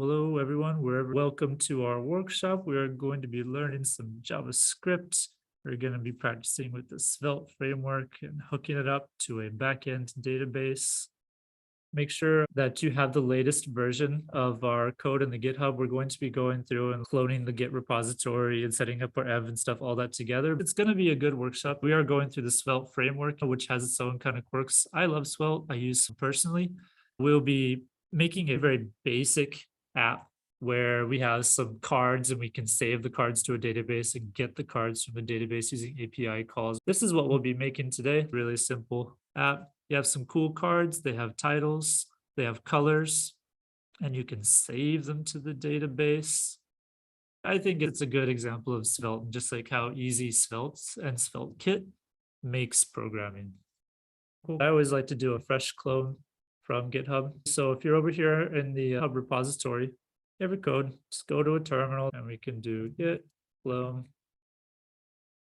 Hello, everyone. Welcome to our workshop. We are going to be learning some JavaScript. We're going to be practicing with the Svelte framework and hooking it up to a backend database. Make sure that you have the latest version of our code in the GitHub. We're going to be going through and cloning the Git repository and setting up our ev and stuff, all that together. It's going to be a good workshop. We are going through the Svelte framework, which has its own kind of quirks. I love Svelte. I use it personally. We'll be making a very basic app where we have some cards and we can save the cards to a database and get the cards from the database using API calls. This is what we'll be making today. Really simple app. You have some cool cards. They have titles, they have colors, and you can save them to the database. I think it's a good example of Svelte, just like how easy Svelte and SvelteKit makes programming. Cool. I always like to do a fresh clone from GitHub. So if you're over here in the hub repository, every code, just go to a terminal and we can do git clone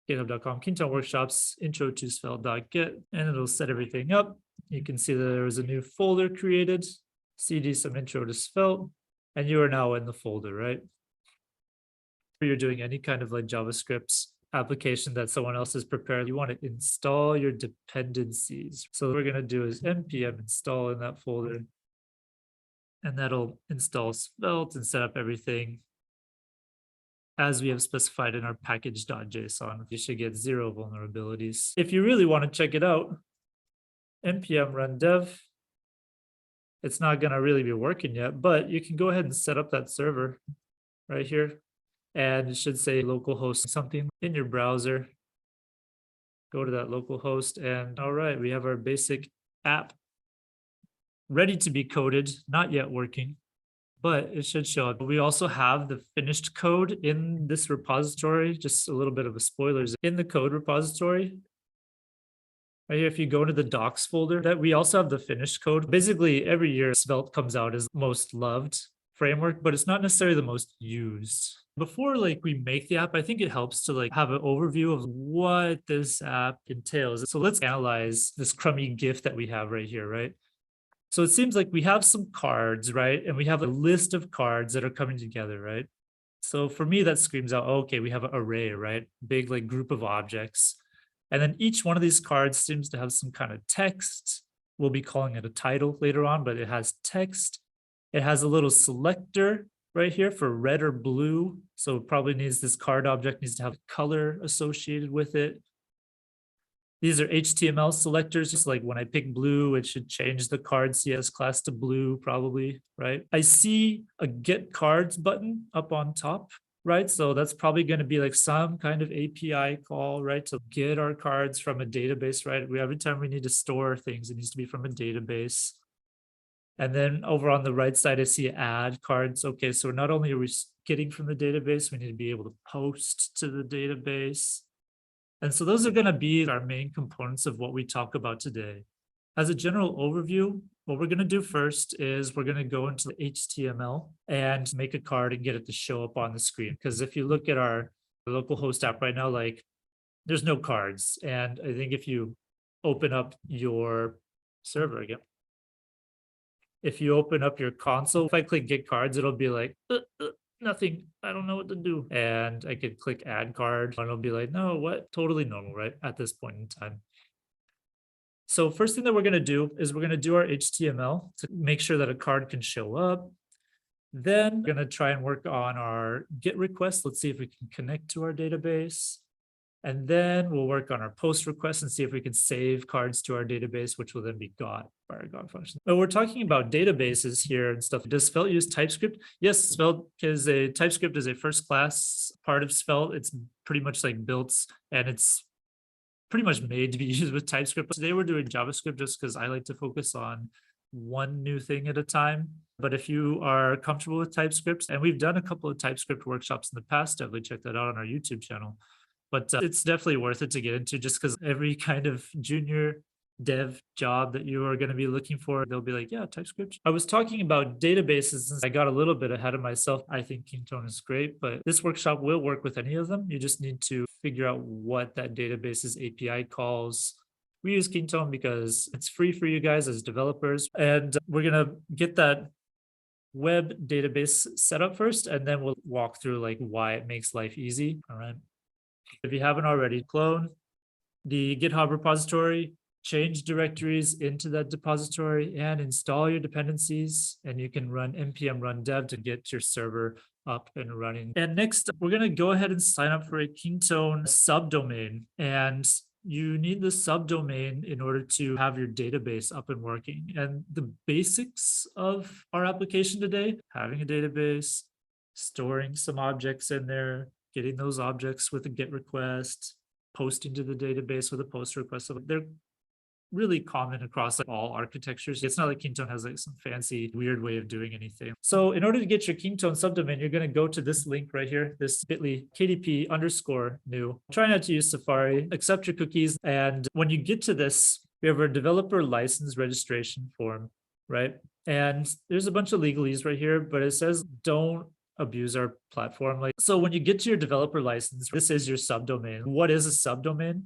github.com Kintone workshops intro to svelte.git, and it'll set everything up. You can see that there was a new folder created, cd some intro to Svelte, and you are now in the folder, right? If you're doing any kind of like JavaScript application that someone else has prepared, you want to install your dependencies. So what we're going to do is npm install in that folder, and that'll install Svelte and set up everything as we have specified in our package.json. You should get 0 vulnerabilities. If you really want to check it out, npm run dev. It's not going to really be working yet, but you can go ahead and set up that server right here. And it should say localhost something in your browser. Go to that localhost, and all right, we have our basic app ready to be coded, not yet working, but it should show up. We also have the finished code in this repository. Just a little bit of a spoilers in the code repository. Right here, if you go to the docs folder, that we also have the finished code. Basically, every year Svelte comes out as most loved framework, but it's not necessarily the most used. Before we make the app, I think it helps to have an overview of what this app entails. So let's analyze this crummy GIF that we have right here, right? So it seems like we have some cards, right? And we have a list of cards that are coming together, right? So for me, that screams out, okay, we have an array, right? Big group of objects. And then each one of these cards seems to have some kind of text. We'll be calling it a title later on, but it has text. It has a little selector right here for red or blue. So it probably needs, this card object needs to have color associated with it. These are HTML selectors. Just like when I pick blue, it should change the card CS class to blue probably, right? I see a get cards button up on top, right? So that's probably going to be some kind of API call, right? To get our cards from a database, right? Every time we need to store things, it needs to be from a database. And then over on the right side, I see add cards. Okay, so not only are we getting from the database, we need to be able to post to the database. And so those are going to be our main components of what we talk about today. As a general overview, what we're going to do first is we're going to go into the HTML and make a card and get it to show up on the screen. Because if you look at our localhost app right now, there's no cards. And I think if you open up your server again, if you open up your console, if I click get cards, it'll be nothing, I don't know what to do. And I could click add card and it'll be no, what? Totally normal, right? At this point in time. So first thing that we're going to do is we're going to do our HTML to make sure that a card can show up. Then we're going to try and work on our GET request. Let's see if we can connect to our database. And then we'll work on our post request and see if we can save cards to our database, which will then be got by our got function. But we're talking about databases here and stuff. Does Svelte use TypeScript? Yes, Svelte is TypeScript is a first class part of Svelte. It's pretty much built, and it's pretty much made to be used with TypeScript. Today we're doing JavaScript just because I like to focus on one new thing at a time. But if you are comfortable with TypeScript, and we've done a couple of TypeScript workshops in the past, definitely check that out on our YouTube channel. But it's definitely worth it to get into, just because every kind of junior dev job that you are going to be looking for, they'll be yeah, TypeScript. I was talking about databases since I got a little bit ahead of myself. I think Kintone is great, but this workshop will work with any of them. You just need to figure out what that database's API calls. We use Kintone because it's free for you guys as developers, and we're going to get that web database setup first, and then we'll walk through like why it makes life easy. All right. If you haven't already, clone the GitHub repository, change directories into that depository, and install your dependencies. And you can run npm run dev to get your server up and running. And next, we're going to go ahead and sign up for a Kintone subdomain. And you need the subdomain in order to have your database up and working. And the basics of our application today, having a database, storing some objects in there, getting those objects with a GET request, posting to the database with a POST request. So they're really common across like all architectures. It's not like Kintone has like some fancy weird way of doing anything. So in order to get your Kintone subdomain, you're going to go to this link right here, this bit.ly KDP_new. Try not to use Safari, accept your cookies. And when you get to this, we have our developer license registration form, right? And there's a bunch of legalese right here, but it says don't abuse our platform. Like, so when you get to your developer license, this is your subdomain. What is a subdomain?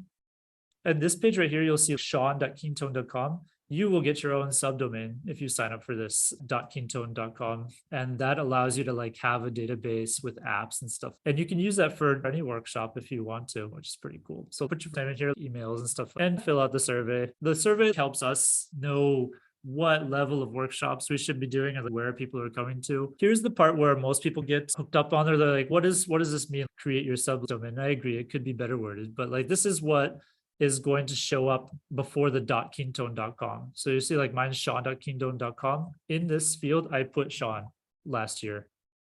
And this page right here, you'll see sean.kintone.com. You will get your own subdomain if you sign up for this .kintone.com. And that allows you to like have a database with apps and stuff. And you can use that for any workshop if you want to, which is pretty cool. So put your time in here, emails and stuff, and fill out the survey. The survey helps us know what level of workshops we should be doing and where people are coming to. Here's the part where most people get hooked up on. They're like, what does this mean? Create your subdomain. I agree, it could be better worded, but like this is what is going to show up before the .kintone.com. So you see like mine's sean.kintone.com. In this field, I put Sean last year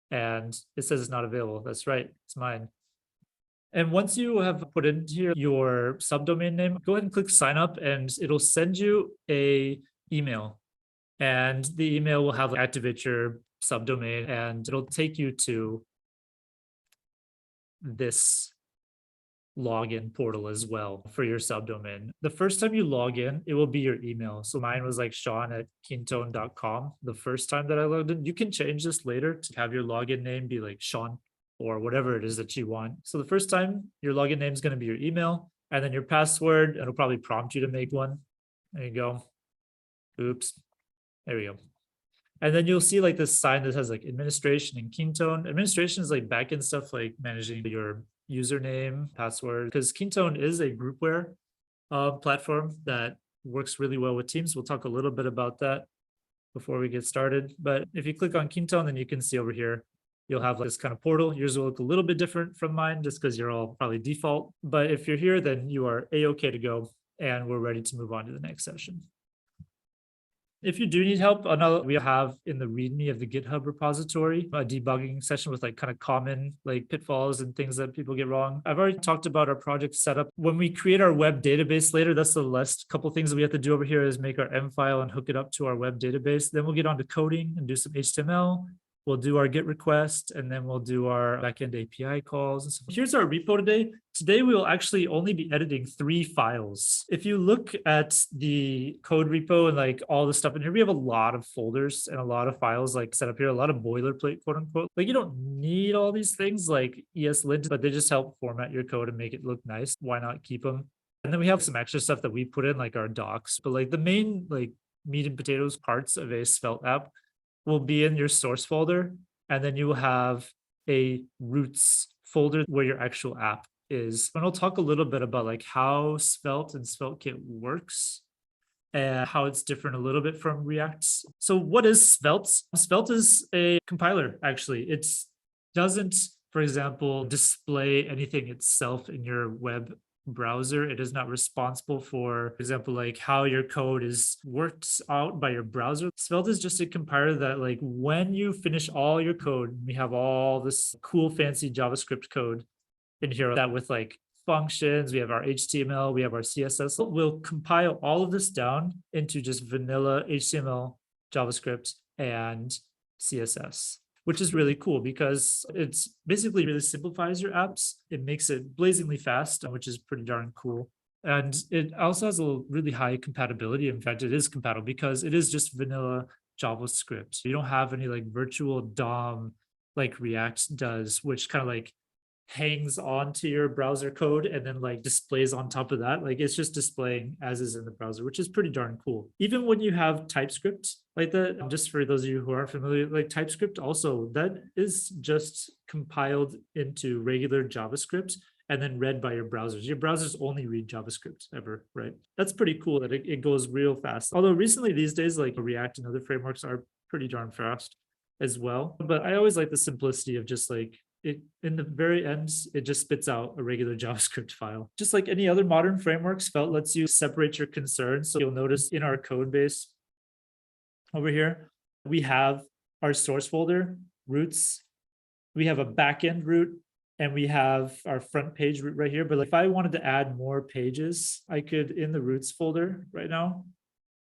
and it says it's not available. That's right, it's mine. And once you have put in here your subdomain name, go ahead and click sign up and it'll send you a email. And the email will have activate your subdomain and it'll take you to this login portal as well for your subdomain. The first time you log in, it will be your email. So mine was like sean@kintone.com. The first time that I logged in, you can change this later to have your login name be like Sean or whatever it is that you want. So the first time your login name is going to be your email and then your password. It'll probably prompt you to make one. There you go. Oops. There we go. And then you'll see like this sign that has like administration and Kintone. Administration is like backend stuff like managing your username, password, because Kintone is a groupware platform that works really well with teams. We'll talk a little bit about that before we get started. But if you click on Kintone, then you can see over here, you'll have like this kind of portal. Yours will look a little bit different from mine just because you're all probably default. But if you're here, then you are A-okay to go and we're ready to move on to the next session. If you do need help, we have in the README of the GitHub repository a debugging session with like kind of common like pitfalls and things that people get wrong. I've already talked about our project setup. When we create our web database later, that's the last couple of things that we have to do over here is make our M file and hook it up to our web database. Then we'll get on to coding and do some HTML. We'll do our GET request, and then we'll do our backend API calls. And so here's our repo today. Today, we will actually only be editing 3 files. If you look at the code repo and like all the stuff in here, we have a lot of folders and a lot of files like set up here, a lot of boilerplate, quote unquote. Like you don't need all these things like ESLint, but they just help format your code and make it look nice. Why not keep them? And then we have some extra stuff that we put in like our docs, but like the main like meat and potatoes parts of a Svelte app will be in your source folder, and then you will have a roots folder where your actual app is. And I'll talk a little bit about like how Svelte and SvelteKit works and how it's different a little bit from React. So what is Svelte? Svelte is a compiler, actually. It doesn't, for example, display anything itself in your web browser. It is not responsible for example, like how your code is worked out by your browser. Svelte is just a compiler that like when you finish all your code, we have all this cool fancy JavaScript code in here that with like functions, we have our HTML, we have our CSS. We'll compile all of this down into just vanilla HTML, JavaScript, and CSS, which is really cool because it's basically really simplifies your apps. It makes it blazingly fast, which is pretty darn cool. And it also has a really high compatibility. In fact, it is compatible because it is just vanilla JavaScript. You don't have any like virtual DOM like React does, which kind of like hangs onto your browser code and then like displays on top of that. Like it's just displaying as is in the browser, which is pretty darn cool. Even when you have TypeScript like that, just for those of you who aren't familiar, like TypeScript also, that is just compiled into regular JavaScript and then read by your browsers. Your browsers only read JavaScript ever, right? That's pretty cool that it goes real fast. Although recently these days, like React and other frameworks are pretty darn fast as well. But I always like the simplicity of just like it in the very end, it just spits out a regular JavaScript file. Just like any other modern frameworks, Svelte lets you separate your concerns. So you'll notice in our code base over here, we have our source folder, roots, we have a backend root, and we have our front page root right here. But if I wanted to add more pages, I could, in the roots folder right now,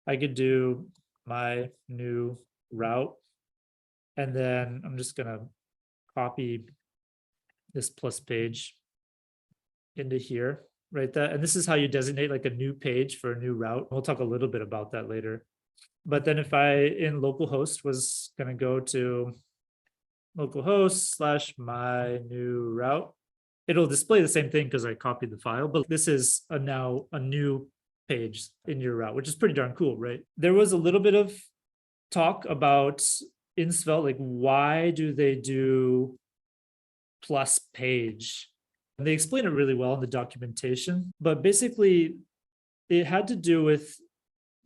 I could do my new route. And then I'm just gonna copy this plus page into here, right? And this is how you designate like a new page for a new route. We'll talk a little bit about that later. But then if I in localhost was gonna go to localhost / my new route, it'll display the same thing because I copied the file, but this is now a new page in your route, which is pretty darn cool, right? There was a little bit of talk about in Svelte, like why do they do plus page? And they explain it really well in the documentation, but basically it had to do with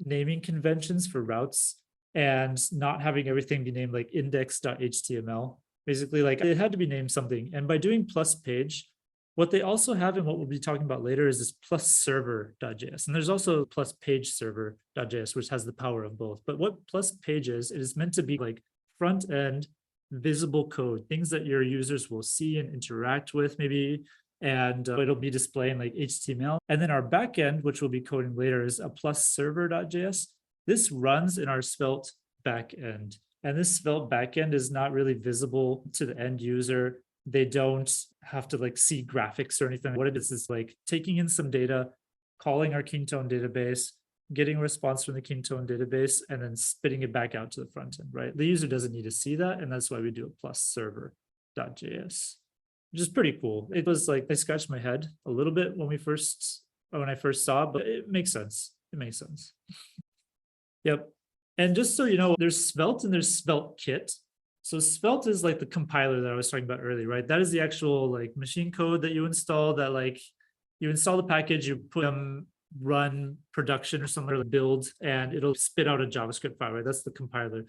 naming conventions for routes and not having everything be named like index.html. Basically, like it had to be named something. And by doing plus page, what they also have and what we'll be talking about later is this plus server.js. And there's also plus page server.js, which has the power of both. But what plus page is, it is meant to be like front end visible code, things that your users will see and interact with maybe, and it'll be displaying like HTML. And then our backend, which we'll be coding later, is a plus server.js. This runs in our Svelte backend. And this Svelte backend is not really visible to the end user. They don't have to like see graphics or anything. What it is like taking in some data, calling our Kintone database, getting a response from the Kintone database, and then spitting it back out to the front end, right? The user doesn't need to see that. And that's why we do a plus server.js, which is pretty cool. It was like, I scratched my head a little bit when I first saw it, but it makes sense. It makes sense. Yep. And just so you know, there's Svelte and there's Svelte Kit. So Svelte is like the compiler that I was talking about earlier, right? That is the actual like machine code that you install, that like you install the package, you put run production or something, or build, and it'll spit out a JavaScript file, right? That's the compiler.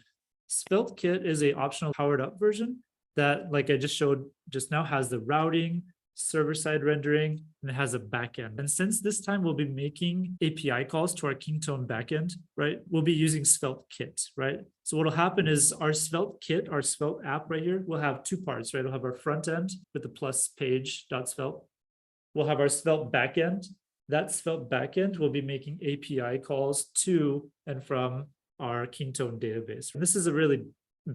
Svelte Kit is a optional powered up version that, like I just showed just now, has the routing, server-side rendering, and it has a backend. And since this time we'll be making API calls to our Kintone backend, right? We'll be using Svelte Kit, right? So what'll happen is our Svelte Kit, our Svelte app right here, will have two parts, right? We'll have our front end with the plus page.svelte. We'll have our Svelte backend. That Svelte backend will be making API calls to and from our Kintone database. And this is a really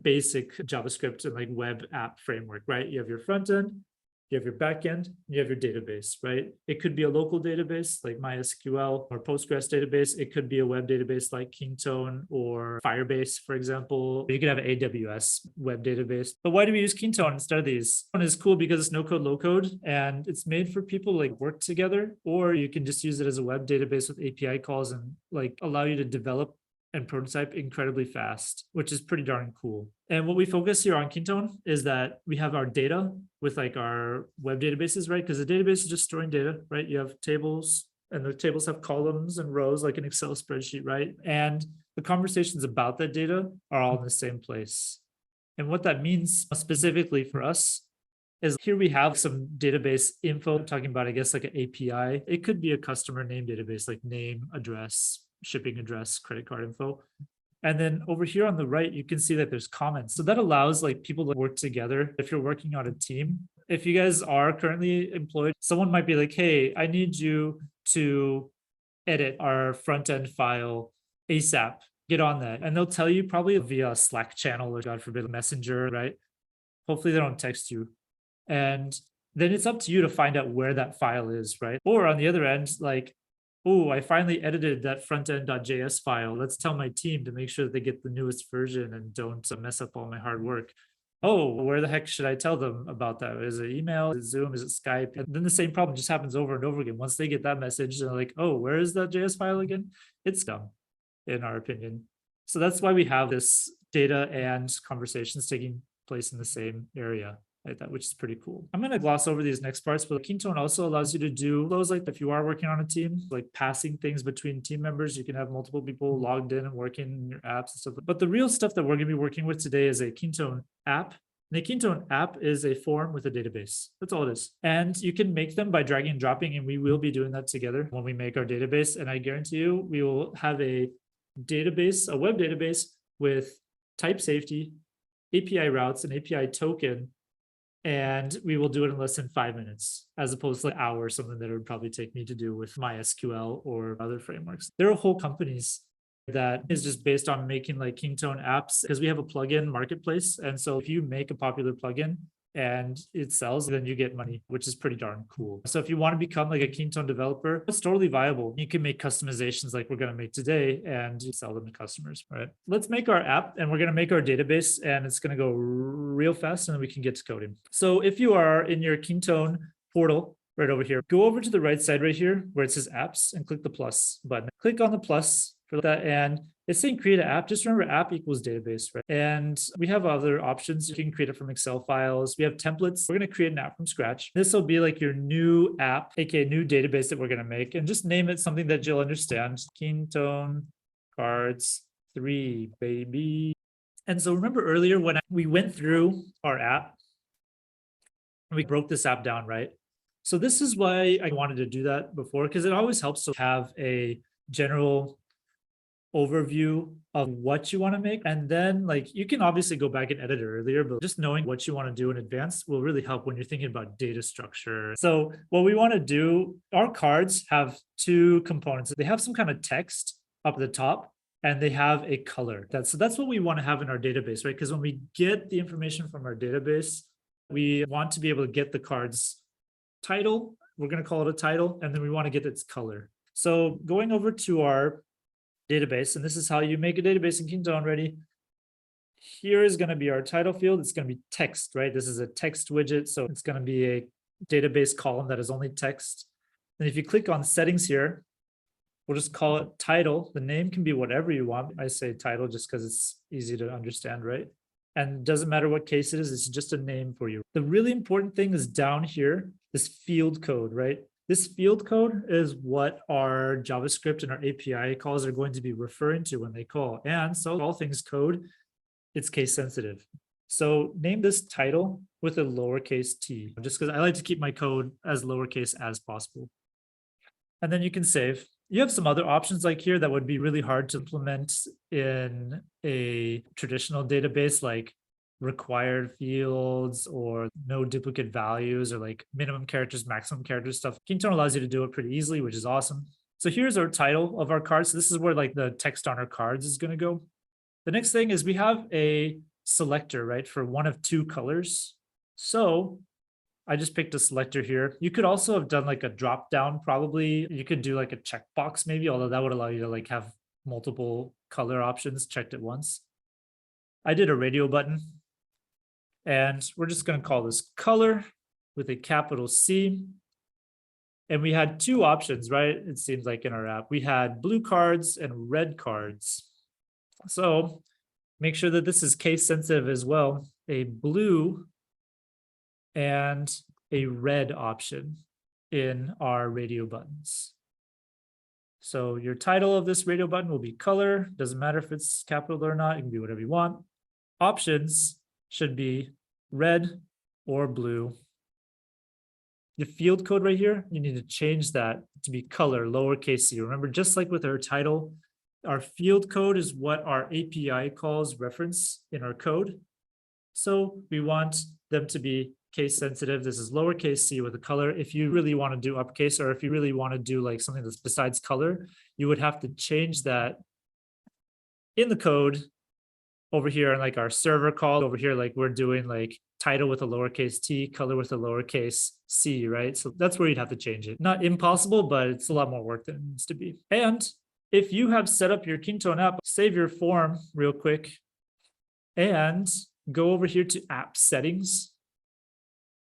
basic JavaScript and like web app framework, right? You have your front end, you have your backend, you have your database, right? It could be a local database like MySQL or Postgres database. It could be a web database like Kintone or Firebase, for example. You could have an AWS web database. But why do we use Kintone instead of these? One is cool because it's no code, low code, and it's made for people to like work together, or you can just use it as a web database with API calls and like allow you to develop and prototype incredibly fast, which is pretty darn cool. And what we focus here on Kintone is that we have our data with like our web databases, right? Because the database is just storing data, right? You have tables, and the tables have columns and rows like an Excel spreadsheet, right? And the conversations about that data are all in the same place. And what that means specifically for us is here we have some database info talking about, I guess, like an API. It could be a customer name database, like name, address, shipping address, credit card info. And then over here on the right, you can see that there's comments. So that allows like people to work together. If you're working on a team, if you guys are currently employed, someone might be like, hey, I need you to edit our front end file ASAP. Get on that. And they'll tell you probably via a Slack channel or, God forbid, Messenger, right? Hopefully they don't text you. And then it's up to you to find out where that file is, right? Or on the other end, like, oh, I finally edited that frontend.js file. Let's tell my team to make sure that they get the newest version and don't mess up all my hard work. oh, where the heck should I tell them about that? Is it email? Is it Zoom? Is it Skype? And then the same problem just happens over and over again. Once they get that message, they're like, oh, where is that JS file again? It's dumb, in our opinion. So that's why we have this data and conversations taking place in the same area. Like that, which is pretty cool. I'm going to gloss over these next parts, but Kintone also allows you to do flows like if you are working on a team, like passing things between team members. You can have multiple people logged in and working in your apps and stuff. But the real stuff that we're going to be working with today is a Kintone app. And a Kintone app is a form with a database. That's all it is. And you can make them by dragging and dropping, and we will be doing that together when we make our database. And I guarantee you, we will have a database, a web database with type safety, API routes, and API token. And we will do it in less than 5 minutes, as opposed to an hour, something that it would probably take me to do with MySQL or other frameworks. There are whole companies that is just based on making like Kintone apps, because we have a plugin marketplace. And so if you make a popular plugin and it sells, then you get money, which is pretty darn cool. So if you want to become like a Kintone developer, it's totally viable. You can make customizations like we're going to make today and sell them to customers, right? Let's make our app, and we're going to make our database, and it's going to go real fast, and then we can get to coding. So if you are in your Kintone portal right over here, go over to the right side right here where it says apps and click the plus button. Click on the plus for that, and it's saying create an app. Just remember app equals database, right? And we have other options. You can create it from Excel files. We have templates. We're going to create an app from scratch. This will be like your new app, aka new database that we're going to make, and just name it something that you'll understand. Kintone Cards 3, baby. And so remember earlier when we went through our app and we broke this app down, right? So this is why I wanted to do that before, because it always helps to have a general overview of what you want to make. And then like you can obviously go back and edit it earlier, but just knowing what you want to do in advance will really help when you're thinking about data structure. So what we want to do, our cards have two components. They have some kind of text up at the top, and they have a color. So that's what we want to have in our database, right? Because when we get the information from our database, we want to be able to get the card's title. We're going to call it a title, and then we want to get its color. So going over to our database, and this is how you make a database in Kintone. Ready? Here is going to be our title field. It's going to be text, right? This is a text widget, so it's going to be a database column that is only text. And if you click on settings here, we'll just call it title. The name can be whatever you want. I say title just because it's easy to understand, right? And it doesn't matter what case it is, it's just a name for you. The really important thing is down here, this field code, right? This field code is what our JavaScript and our API calls are going to be referring to when they call. And so all things code, it's case sensitive. So name this title with a lowercase t, just because I like to keep my code as lowercase as possible. And then you can save. You have some other options like here that would be really hard to implement in a traditional database, like required fields or no duplicate values or like minimum characters, maximum characters stuff. Kintone allows you to do it pretty easily, which is awesome. So here's our title of our card. So this is where like the text on our cards is going to go. The next thing is we have a selector, right, for one of two colors. So I just picked a selector here. You could also have done like a drop down, probably. You could do like a checkbox maybe, although that would allow you to like have multiple color options checked at once. I did a radio button. And we're just going to call this color with a capital C. And we had two options, right? It seems like in our app, we had blue cards and red cards. So make sure that this is case sensitive as well. A blue and a red option in our radio buttons. So your title of this radio button will be color. Doesn't matter if it's capital or not. It can be whatever you want. Options should be red or blue. The field code right here, you need to change that to be color, lowercase c. Remember, just like with our title, our field code is what our API calls reference in our code. So we want them to be case sensitive. This is lowercase c with a color. If you really want to do uppercase, or if you really want to do like something that's besides color, you would have to change that in the code over here, and like our server call over here, like we're doing like title with a lowercase t, color with a lowercase c, right? So that's where you'd have to change it. Not impossible, but it's a lot more work than it needs to be. And if you have set up your Kintone app, save your form real quick. And go over here to app settings,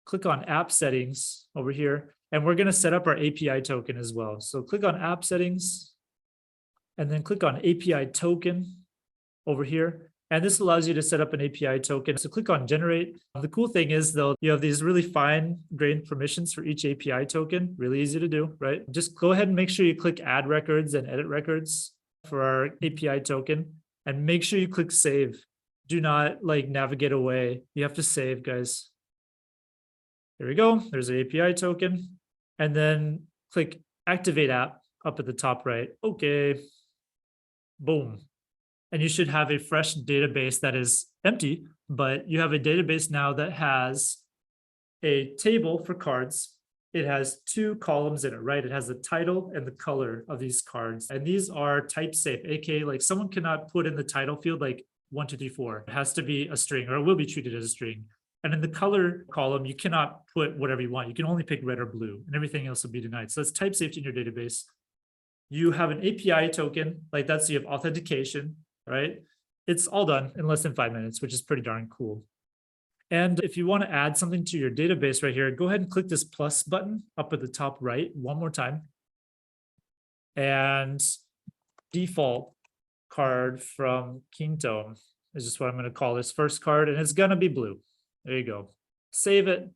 click on app settings over here, and we're going to set up our API token as well. So click on app settings and then click on API token over here. And this allows you to set up an API token. So click on generate. The cool thing is though, you have these really fine-grained permissions for each API token, really easy to do, right? Just go ahead and make sure you click add records and edit records for our API token, and make sure you click save. Do not like navigate away. You have to save, guys. There we go. There's an API token. And then click activate app up at the top right. Okay. Boom. And you should have a fresh database that is empty, but you have a database now that has a table for cards. It has 2 columns in it, right? It has the title and the color of these cards. And these are type safe, aka like someone cannot put in the title field like 1, 2, 3, 4. It has to be a string, or it will be treated as a string. And in the color column, you cannot put whatever you want. You can only pick red or blue, and everything else will be denied. So it's type safe in your database. You have an API token, like that, so you have authentication, right? It's all done in less than 5 minutes, which is pretty darn cool. And if you want to add something to your database right here, go ahead and click this plus button up at the top right one more time. And default card from Kintone is just what I'm going to call this first card, and it's going to be blue. There you go. Save it.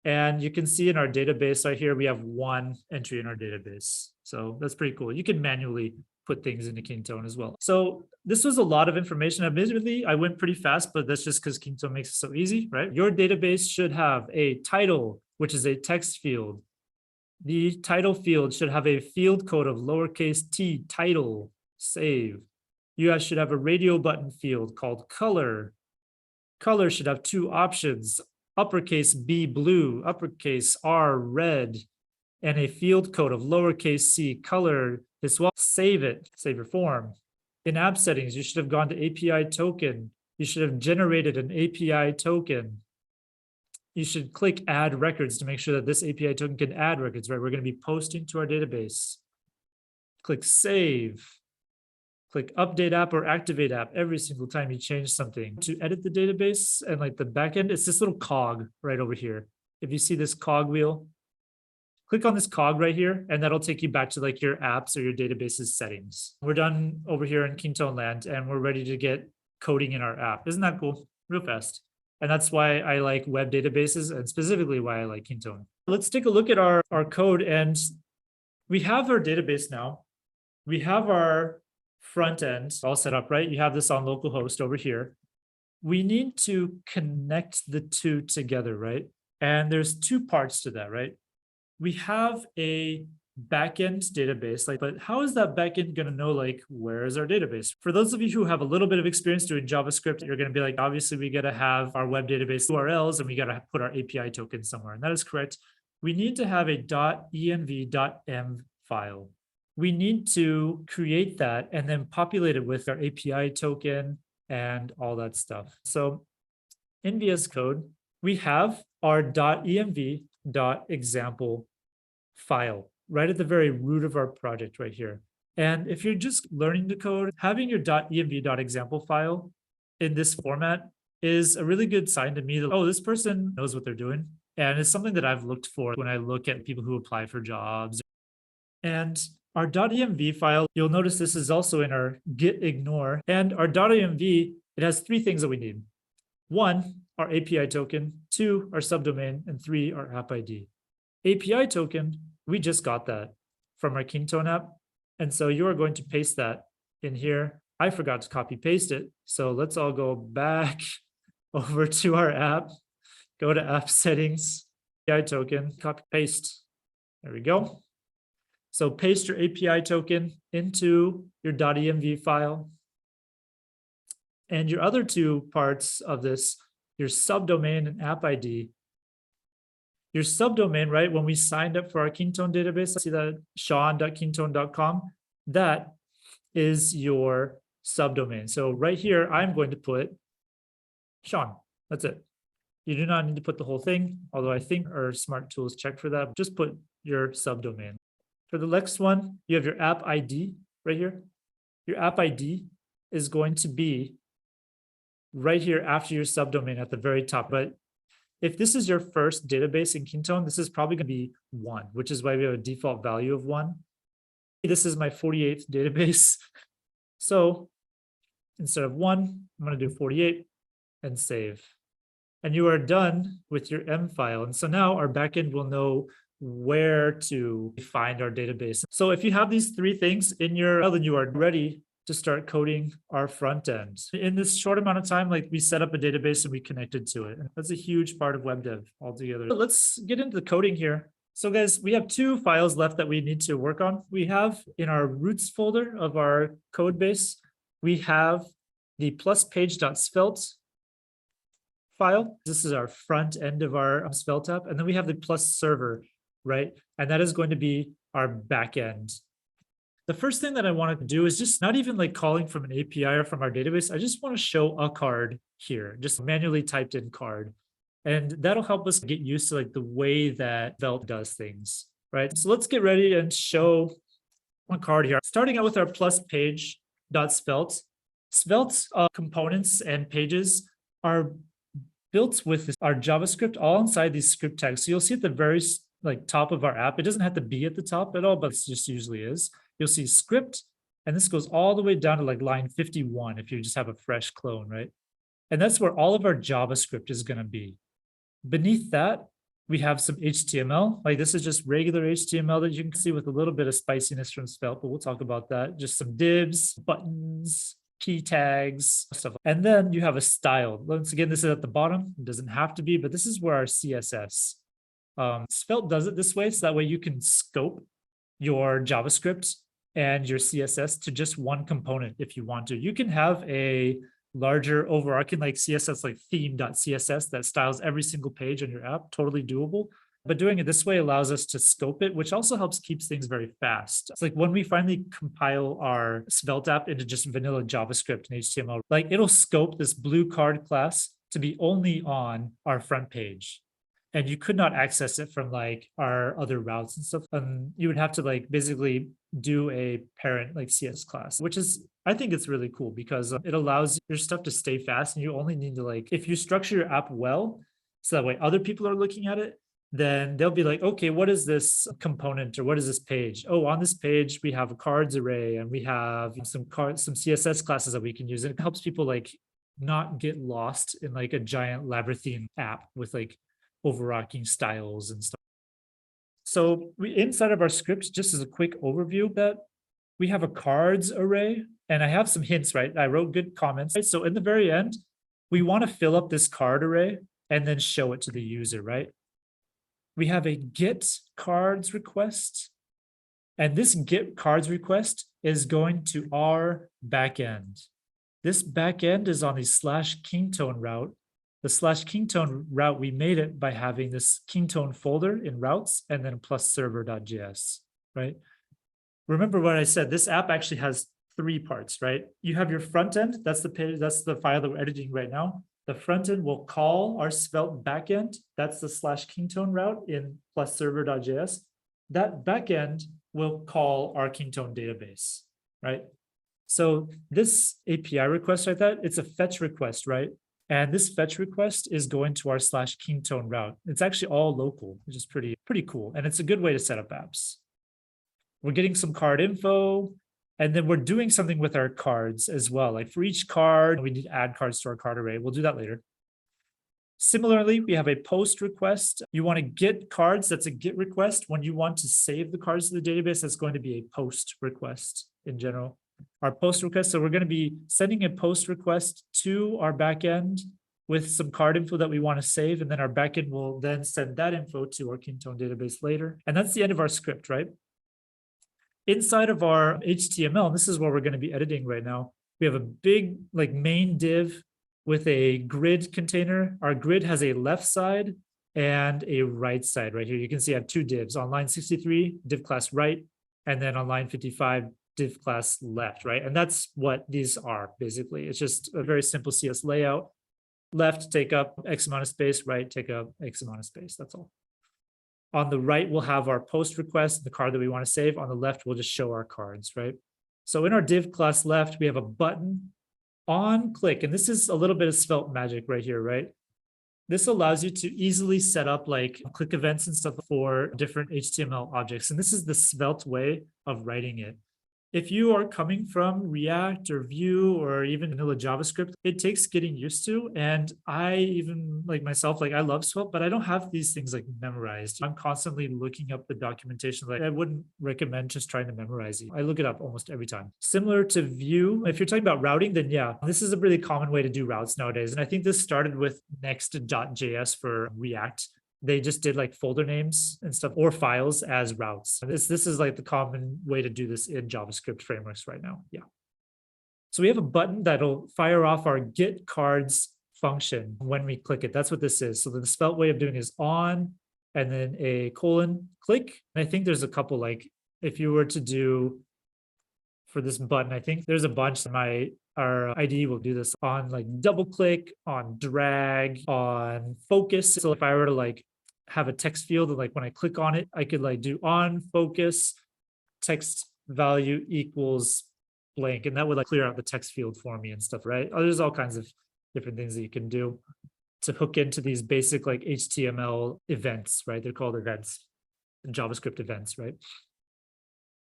And you can see in our database right here, we have 1 entry in our database. So that's pretty cool. You can manually put things into Kintone as well. So this was a lot of information. Admittedly, I went pretty fast, but that's just because Kintone makes it so easy, right? Your database should have a title, which is a text field. The title field should have a field code of lowercase t, title, save. You guys should have a radio button field called color. Color should have 2 options, uppercase B blue, uppercase R red, and a field code of lowercase c color as well. Save it, save your form. In app settings, you should have gone to API token. You should have generated an API token. You should click add records to make sure that this API token can add records, right? We're going to be posting to our database. Click save. Click update app or activate app every single time you change something. To edit the database and like the backend, it's this little cog right over here. If you see this cog wheel, click on this cog right here, and that'll take you back to like your apps or your database's settings. We're done over here in Kintone land, and we're ready to get coding in our app. Isn't that cool? Real fast. And that's why I like web databases, and specifically why I like Kintone. Let's take a look at our code, and we have our database now. We have our front end all set up, right? You have this on localhost over here. We need to connect the 2 together, right? And there's 2 parts to that, right? We have a backend database, but how is that backend going to know like where is our database? For those of you who have a little bit of experience doing JavaScript, you're going to be like, obviously we got to have our web database URLs and we got to put our API token somewhere. And that is correct. We need to have a .env.m file. We need to create that and then populate it with our API token and all that stuff. So in VS Code, we have our .env.example file right at the very root of our project right here. And if you're just learning to code, having your .env.example file in this format is a really good sign to me that, oh, this person knows what they're doing. And it's something that I've looked for when I look at people who apply for jobs. And our .env file, you'll notice this is also in our git ignore. And our .env, it has 3 things that we need. 1, our API token, 2, our subdomain, and 3, our app ID. API token, we just got that from our Kintone app. And so you are going to paste that in here. I forgot to copy paste it. So let's all go back over to our app, go to app settings, API token, copy paste. There we go. So paste your API token into your .env file. And your other 2 parts of this, your subdomain and app ID. Your subdomain, right, when we signed up for our Kintone database, see that sean.kintone.com, that is your subdomain. So right here, I'm going to put Sean. That's it. You do not need to put the whole thing, although I think our smart tools check for that. Just put your subdomain. For the next one, you have your app ID right here. Your app ID is going to be right here after your subdomain at the very top. But if this is your first database in Kintone, this is probably going to be 1, which is why we have a default value of 1. This is my 48th database. So instead of 1, I'm going to do 48 and save. And you are done with your M file. And so now our backend will know where to find our database. So if you have these 3 things in your file, then you are ready to start coding our front end. In this short amount of time, like we set up a database and we connected to it. That's a huge part of web dev altogether. But let's get into the coding here. So guys, we have 2 files left that we need to work on. We have in our roots folder of our code base, we have the pluspage.svelte file. This is our front end of our Svelte app. And then we have the plus server, right? And that is going to be our backend. The first thing that I want to do is just not even like calling from an API or from our database. I just want to show a card here, just manually typed in card. And that'll help us get used to like the way that Svelte does things, right? So let's get ready and show a card here. Starting out with our plus page.svelte. Svelte components and pages are built with our JavaScript all inside these script tags. So you'll see at the very like top of our app, it doesn't have to be at the top at all, but it just usually is. You'll see script, and this goes all the way down to like line 51 if you just have a fresh clone, right? And that's where all of our JavaScript is going to be. Beneath that, we have some HTML. Like this is just regular HTML that you can see with a little bit of spiciness from Svelte, but we'll talk about that. Just some divs, buttons, key tags, stuff. And then you have a style. Once again, this is at the bottom. It doesn't have to be, but this is where our CSS. Svelte does it this way, so that way you can scope your JavaScript and your CSS to just one component if you want to. You can have a larger overarching like CSS, like theme.css that styles every single page on your app, totally doable. But doing it this way allows us to scope it, which also helps keeps things very fast. It's like when we finally compile our Svelte app into just vanilla JavaScript and HTML, like it'll scope this blue card class to be only on our front page. And you could not access it from like our other routes and stuff. You would have to like basically do a parent like CS class, which is, I think it's really cool because it allows your stuff to stay fast, and you only need to like, if you structure your app well, so that way other people are looking at it, then they'll be like, okay, what is this component or what is this page? Oh, on this page, we have a cards array and we have some CSS classes that we can use. And it helps people like not get lost in like a giant labyrinthine app with like overarching styles and stuff. So inside of our script, just as a quick overview, that we have a cards array, and I have some hints, right? I wrote good comments. Right? So in the very end, we want to fill up this card array and then show it to the user, right? We have a get cards request, and this get cards request is going to our backend. This backend is on the /Kintone route. The /Kintone route, we made it by having this Kintone folder in routes and then plus server.js, right? Remember what I said, this app actually has 3 parts, right? You have your front end, that's the page, that's the file that we're editing right now. The front end will call our Svelte backend, that's the /Kintone route in plus server.js. That backend will call our Kintone database, right? So this API request like that, it's a fetch request, right? And this fetch request is going to our /Kintone route. It's actually all local, which is pretty cool. And it's a good way to set up apps. We're getting some card info, and then we're doing something with our cards as well. Like for each card, we need to add cards to our card array. We'll do that later. Similarly, we have a post request. You want to get cards, that's a get request. When you want to save the cards to the database, that's going to be a post request in general. Our post request, so we're going to be sending a post request to our backend with some card info that we want to save, and then our backend will then send that info to our Kintone database later. And that's the end of our script, right? Inside of our HTML, this is what we're going to be editing right now. We have a big like main div with a grid container. Our grid has a left side and a right side right here. You can see I have 2 divs. On line 63, div class right, and then on line 55, div class left, right? And that's what these are basically. It's just a very simple CS layout. Left, take up X amount of space, right, take up X amount of space, that's all. On the right, we'll have our post request, the card that we want to save. On the left, we'll just show our cards, right? So in our div class left, we have a button. on click, and this is a little bit of Svelte magic right here, right? This allows you to easily set up like click events and stuff for different HTML objects. And this is the Svelte way of writing it. If you are coming from React or Vue or even vanilla JavaScript, it takes getting used to. And I even like myself, like I love Svelte, but I don't have these things like memorized. I'm constantly looking up the documentation. Like I wouldn't recommend just trying to memorize it. I look it up almost every time. Similar to Vue, if you're talking about routing, then yeah, this is a really common way to do routes nowadays. And I think this started with next.js for React. They just did like folder names and stuff or files as routes. This is like the common way to do this in JavaScript frameworks right now. Yeah. So we have a button that'll fire off our get cards function when we click it. That's what this is. So the Svelte way of doing is on and then a colon click. And I think there's a couple, like if you were to do for this button, I think there's a bunch. Our IDE will do this on like double click, on drag, on focus. So if I were to like have a text field, and like when I click on it, I could like do on focus text value equals blank, and that would like clear out the text field for me and stuff, right? There's all kinds of different things that you can do to hook into these basic like HTML events, right? They're called events, JavaScript events, right?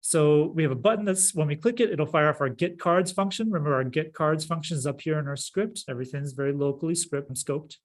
So we have a button that's when we click it, it'll fire off our get cards function. Remember, our get cards function is up here in our script. Everything's very locally script and scoped.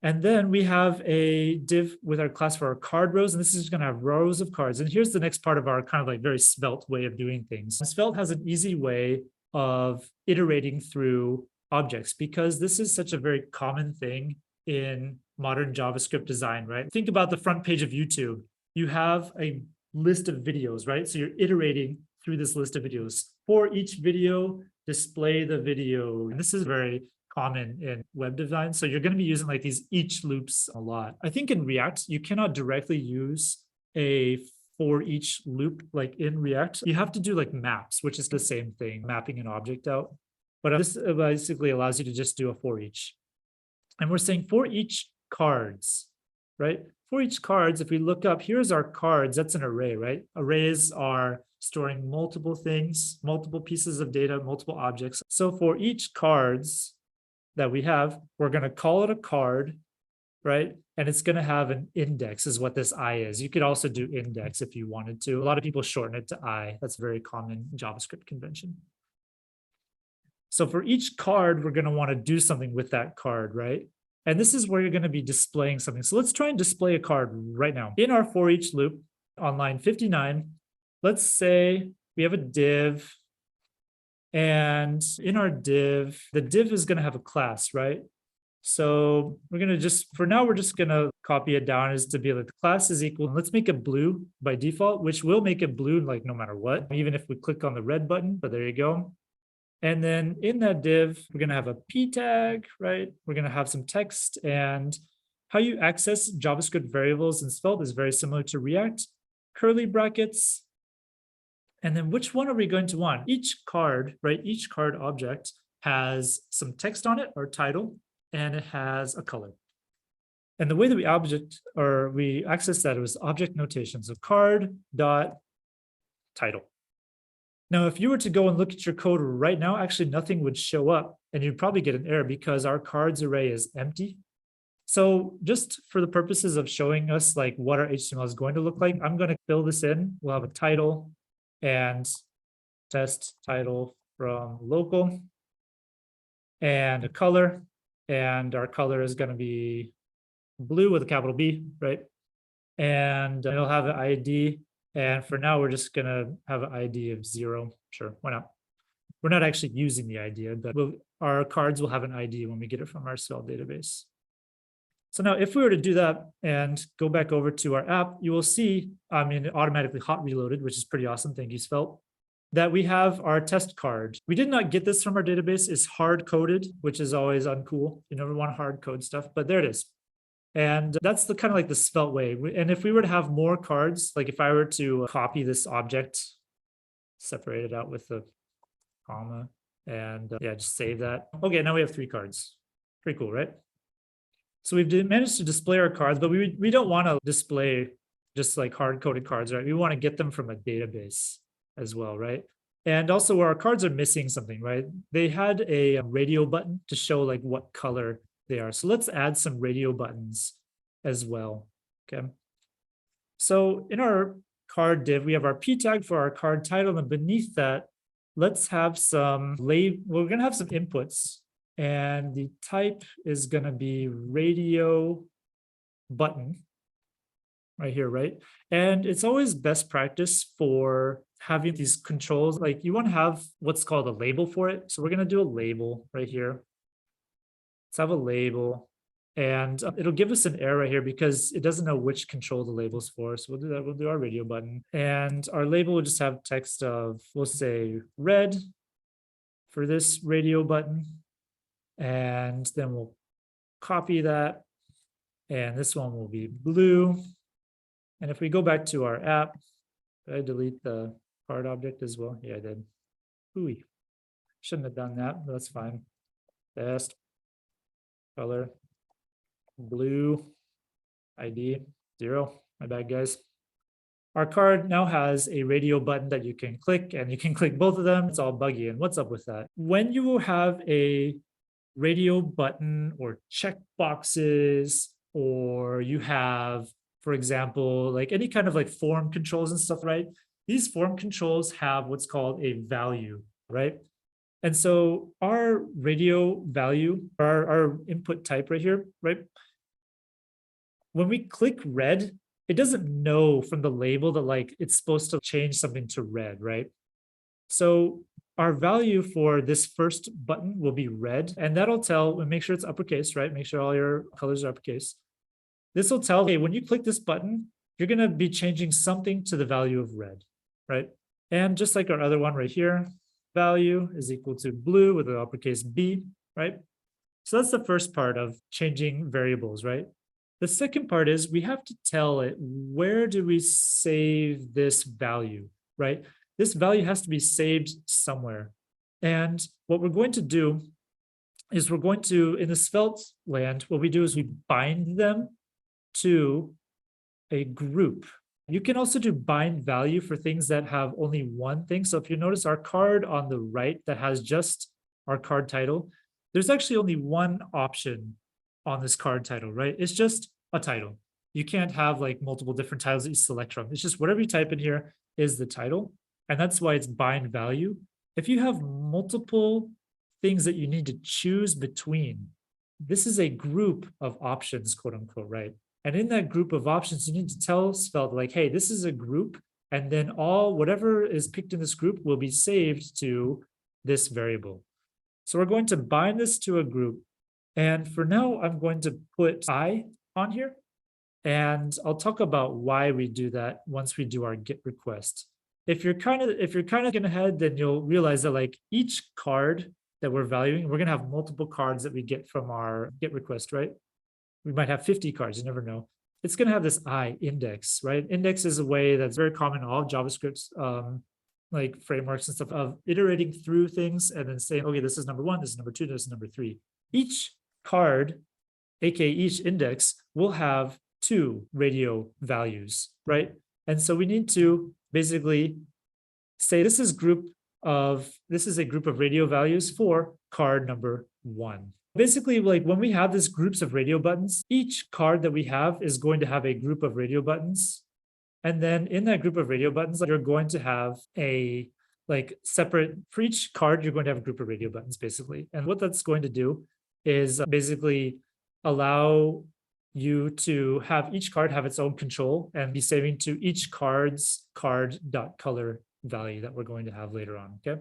And then we have a div with our class for our card rows, and this is going to have rows of cards. And here's the next part of our kind of like very Svelte way of doing things. Svelte has an easy way of iterating through objects because this is such a very common thing in modern JavaScript design, right? Think about the front page of YouTube. You have a list of videos, right? So you're iterating through this list of videos. For each video, display the video. And this is very common in web design. So you're going to be using like these each loops a lot. I think in React, you cannot directly use a for each loop like in React. You have to do like maps, which is the same thing, mapping an object out. But this basically allows you to just do a for each. And we're saying for each cards, right? For each cards, if we look up, here's our cards, that's an array, right? Arrays are storing multiple things, multiple pieces of data, multiple objects. So for each cards that we have, we're going to call it a card, right? And it's going to have an index is what this I is. You could also do index if you wanted to. A lot of people shorten it to I. That's a very common JavaScript convention. So for each card, we're going to want to do something with that card, right? And this is where you're going to be displaying something. So let's try and display a card right now. In our for each loop on line 59, let's say we have a div. And in our div, the div is going to have a class, right? So we're going to just, for now, we're just going to copy it down as to be like the class is equal. Let's make it blue by default, which will make it blue like no matter what, even if we click on the red button, but there you go. And then in that div, we're going to have a p tag, right? We're going to have some text, and how you access JavaScript variables in Svelte is very similar to React. Curly brackets. And then which one are we going to want? Each card, right? Each card object has some text on it or title, and it has a color. And the way that we access that was object notation. So card dot title. Now, if you were to go and look at your code right now, actually nothing would show up, and you'd probably get an error because our cards array is empty. So just for the purposes of showing us like what our HTML is going to look like, I'm going to fill this in. We'll have a title and test title from local and a color. And our color is going to be blue with a capital B, right? And it'll have an ID. And for now, we're just going to have an ID of 0. Sure, why not? We're not actually using the ID, but our cards will have an ID when we get it from our Svelte database. So now if we were to do that and go back over to our app, you will see, it automatically hot reloaded, which is pretty awesome. Thank you, Svelte, that we have our test card. We did not get this from our database. It's hard coded, which is always uncool. You never want to hard code stuff, but there it is. And that's the kind of like the Svelte way. And if we were to have more cards, like if I were to copy this object, separate it out with the comma, and yeah, just save that. Okay, now we have 3 cards. Pretty cool, right? So we've managed to display our cards, but we don't want to display just like hard-coded cards, right? We want to get them from a database as well, right? And also where our cards are missing something, right? They had a radio button to show like what color they are. So let's add some radio buttons as well, okay? So in our card div, we have our p tag for our card title, and beneath that, let's have some label. We're gonna have some inputs, and the type is gonna be radio button right here, right? And it's always best practice for having these controls, like you want to have what's called a label for it. So we're going to do a label right here. Let's have a label, and it'll give us an error right here because it doesn't know which control the label's for. So we'll do that. We'll do our radio button, and our label will just have text of, we'll say red for this radio button, and then we'll copy that, and this one will be blue. And if we go back to our app, did I delete the card object as well? Yeah, I did. Ooh, shouldn't have done that, but that's fine. Best color, blue, ID 0. My bad, guys. Our card now has a radio button that you can click, and you can click both of them. It's all buggy. And what's up with that? When you have a radio button or check boxes, or you have, for example, like any kind of like form controls and stuff, right? These form controls have what's called a value, right? And so our radio value, our input type right here, right? When we click red, it doesn't know from the label that like it's supposed to change something to red, right? So our value for this first button will be red, and that'll tell, and make sure it's uppercase, right? Make sure all your colors are uppercase. This will tell, hey, when you click this button, you're going to be changing something to the value of red, right? And just like our other one right here, value is equal to blue with an uppercase B, right? So that's the first part of changing variables, right? The second part is we have to tell it, where do we save this value, right? This value has to be saved somewhere. And what we're going to do is we're going to, in the Svelte land, what we do is we bind them to a group. You can also do bind value for things that have only one thing. So if you notice our card on the right that has just our card title, there's actually only one option on this card title, right? It's just a title. You can't have like multiple different titles that you select from. It's just whatever you type in here is the title. And that's why it's bind value. If you have multiple things that you need to choose between, this is a group of options, quote unquote, right? And in that group of options, you need to tell Svelte like, hey, this is a group, and then whatever is picked in this group will be saved to this variable. So we're going to bind this to a group. And for now, I'm going to put I on here, and I'll talk about why we do that once we do our GET request. If you're kind of getting ahead, then you'll realize that like each card that we're valuing, we're going to have multiple cards that we get from our GET request, right? We might have 50 cards, you never know. It's going to have this I index, right? Index is a way that's very common in all JavaScript like frameworks and stuff of iterating through things and then saying, okay, this is number 1, this is number 2, this is number 3. Each card, aka each index, will have 2 radio values, right? And so we need to basically say this is a group of radio values for card number 1. Basically, like when we have these groups of radio buttons, each card that we have is going to have a group of radio buttons. And then in that group of radio buttons, you're going to have a like separate, for each card, you're going to have a group of radio buttons, basically. And what that's going to do is basically allow you to have each card have its own control and be saving to each card's card.color value that we're going to have later on, okay?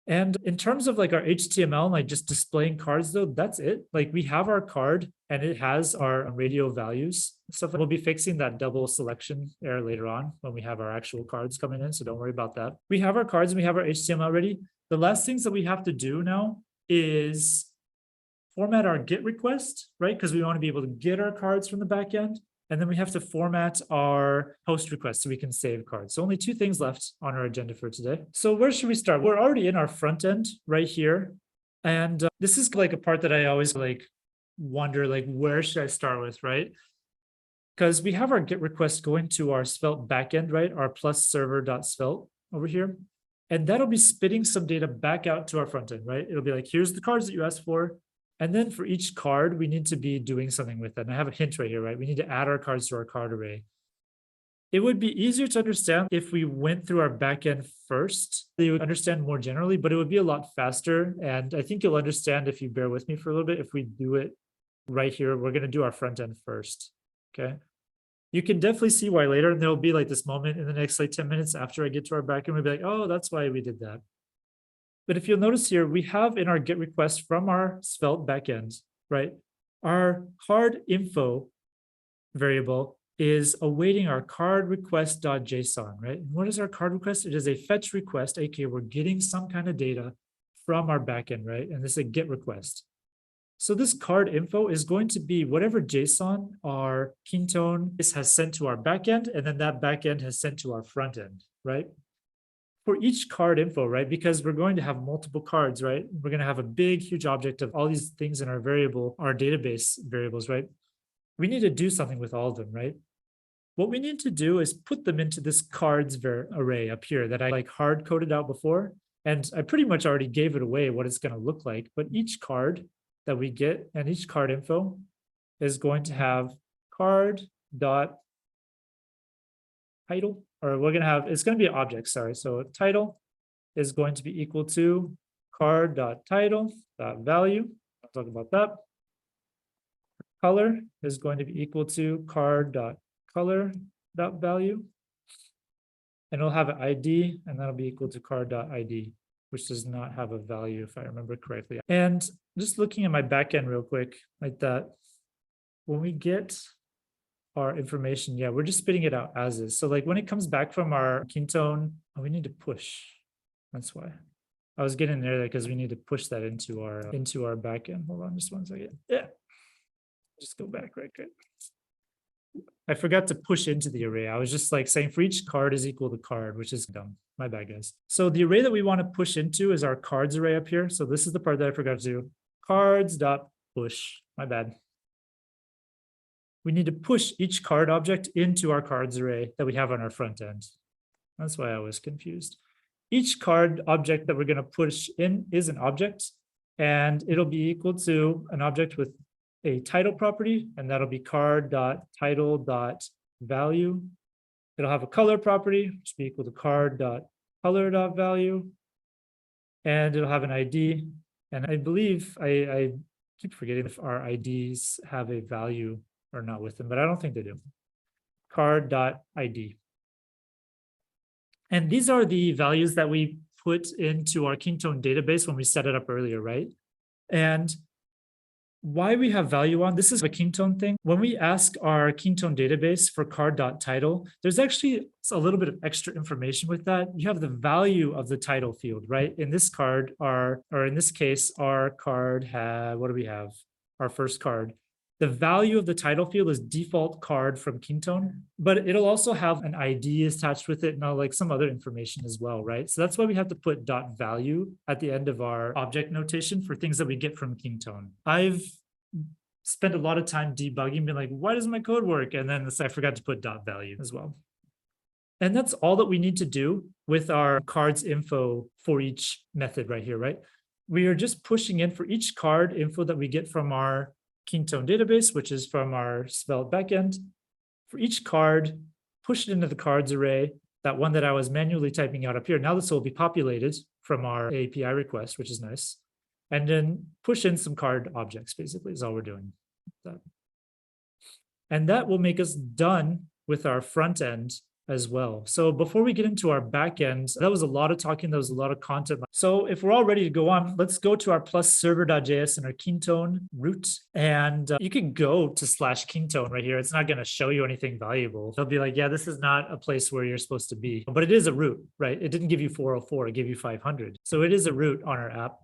And in terms of like our HTML, like just displaying cards though, that's it. Like we have our card and it has our radio values. So we'll be fixing that double selection error later on when we have our actual cards coming in. So don't worry about that. We have our cards and we have our HTML ready. The last things that we have to do now is format our GET request, right? Because we want to be able to get our cards from the backend. And then we have to format our post request so we can save cards. So only 2 things left on our agenda for today. So where should we start? We're already in our front end right here. And this is like a part that I always like wonder, like, where should I start with, right? Because we have our GET request going to our Svelte backend, right? Our plus server.svelte over here. And that'll be spitting some data back out to our front end, right? It'll be like, here's the cards that you asked for. And then for each card, we need to be doing something with it. And I have a hint right here, right? We need to add our cards to our card array. It would be easier to understand if we went through our backend first. You would understand more generally, but it would be a lot faster. And I think you'll understand if you bear with me for a little bit. If we do it right here, we're going to do our front end first. Okay. You can definitely see why later. And there'll be like this moment in the next like 10 minutes after I get to our backend, we'll be like, oh, that's why we did that. But if you'll notice here, we have in our GET request from our Svelte backend, right? Our card info variable is awaiting our card request.json, right? And what is our card request? It is a fetch request, aka we're getting some kind of data from our backend, right? And this is a GET request. So this card info is going to be whatever JSON our Kintone has sent to our backend, and then that backend has sent to our front end, right? For each card info, right? Because we're going to have multiple cards, right? We're going to have a big, huge object of all these things in our variable, our database variables, right? We need to do something with all of them, right? What we need to do is put them into this cards array up here that I like hard coded out before. And I pretty much already gave it away what it's going to look like. But each card that we get and each card info is going to have card dot title, or we're going to have, it's going to be an object, sorry. So title is going to be equal to card dot title dot value. I'll talk about that. Color is going to be equal to card dot color dot value. And it'll have an ID, and that'll be equal to card dot ID, which does not have a value if I remember correctly. And just looking at my backend real quick, like that, when we get our information, yeah, we're just spitting it out as is. So like when it comes back from our Kintone, oh, we need to push. That's why. I was getting there because we need to push that into our backend. Hold on just one second. Yeah. Just go back right quick. I forgot to push into the array. I was just like saying for each card is equal to card, which is dumb. My bad, guys. So the array that we want to push into is our cards array up here. So this is the part that I forgot to do. Cards dot push. My bad. We need to push each card object into our cards array that we have on our front end. That's why I was confused. Each card object that we're going to push in is an object, and it'll be equal to an object with a title property, and that'll be card.title.value. It'll have a color property, which will be equal to card.color.value. And it'll have an ID. And I believe, I keep forgetting if our IDs have a value or not with them, but I don't think they do. Card.id. And these are the values that we put into our Kintone database when we set it up earlier, right? And why we have value on, this is a Kintone thing. When we ask our Kintone database for card.title, there's actually a little bit of extra information with that. You have the value of the title field, right? In this card, or in this case, our card had, what do we have? Our first card. The value of the title field is default card from Kintone, but it'll also have an ID attached with it and like some other information as well, right? So that's why we have to put .value at the end of our object notation for things that we get from Kintone. I've spent a lot of time debugging, being like, why doesn't my code work? And then I forgot to put .value as well. And that's all that we need to do with our cards info for each method right here, right? We are just pushing in for each card info that we get from our Kintone database, which is from our Svelte backend. For each card, push it into the cards array, that one that I was manually typing out up here. Now this will be populated from our API request, which is nice. And then push in some card objects, basically, is all we're doing. And that will make us done with our front end as well. So before we get into our backend, that was a lot of talking, that was a lot of content. So if we're all ready to go on, let's go to our plus server.js and our Kintone root. And you can go to /Kintone right here. It's not going to show you anything valuable. They'll be like, yeah, this is not a place where you're supposed to be, but it is a root, right? It didn't give you 404, it gave you 500. So it is a root on our app.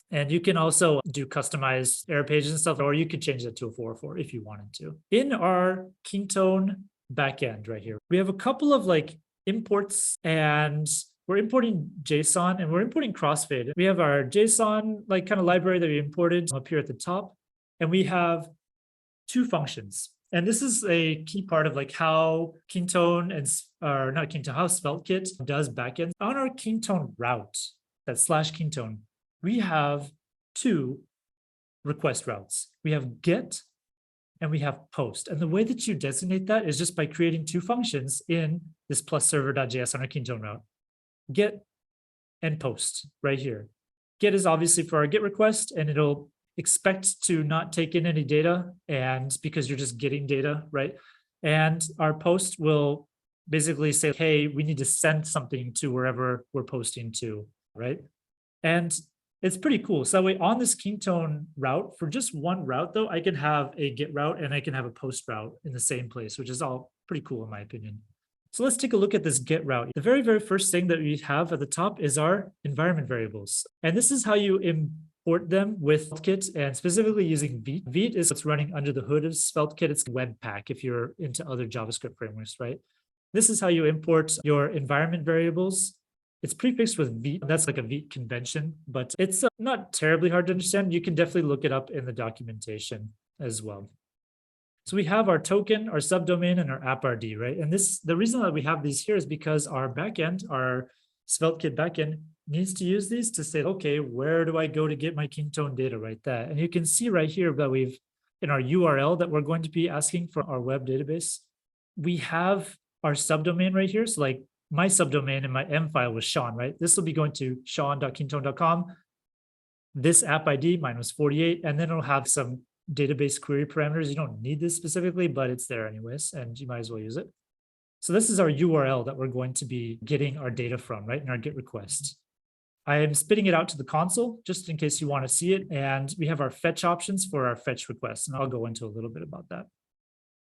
And you can also do customized error pages and stuff, or you could change that to a 404 if you wanted to. In our Kintone backend right here, we have a couple of like imports, and we're importing JSON and we're importing crossfade. We have our JSON like kind of library that we imported up here at the top, and we have two functions. And this is a key part of like how Kintone or not Kintone, how SvelteKit does backend. On our Kintone route, that /Kintone, we have two request routes. We have get and we have post. And the way that you designate that is just by creating two functions in this plus server.js on our Kintone route. Get and post right here. Get is obviously for our get request, and it'll expect to not take in any data, and because you're just getting data, right? And our post will basically say, hey, we need to send something to wherever we're posting to, right? And it's pretty cool. So that way on this Kintone route, for just one route though, I can have a get route and I can have a post route in the same place, which is all pretty cool in my opinion. So let's take a look at this get route. The very, very first thing that we have at the top is our environment variables. And this is how you import them with SvelteKit, and specifically using Vite. Vite is what's running under the hood of SvelteKit. It's Webpack if you're into other JavaScript frameworks, right? This is how you import your environment variables. It's prefixed with Vite. That's like a Vite convention, but it's not terribly hard to understand. You can definitely look it up in the documentation as well. So we have our token, our subdomain, and our app RD, right? And the reason that we have these here is because our backend, our SvelteKit backend, needs to use these to say, okay, where do I go to get my Kintone data, right? That, and you can see right here that we've, in our URL that we're going to be asking for our web database, we have our subdomain right here. So like my subdomain in my M file was Sean, right? This will be going to sean.kintone.com. This app ID, mine was 48, and then it'll have some database query parameters. You don't need this specifically, but it's there anyways, and you might as well use it. So this is our URL that we're going to be getting our data from, right, in our GET request. I am spitting it out to the console just in case you want to see it, and we have our fetch options for our fetch requests, and I'll go into a little bit about that.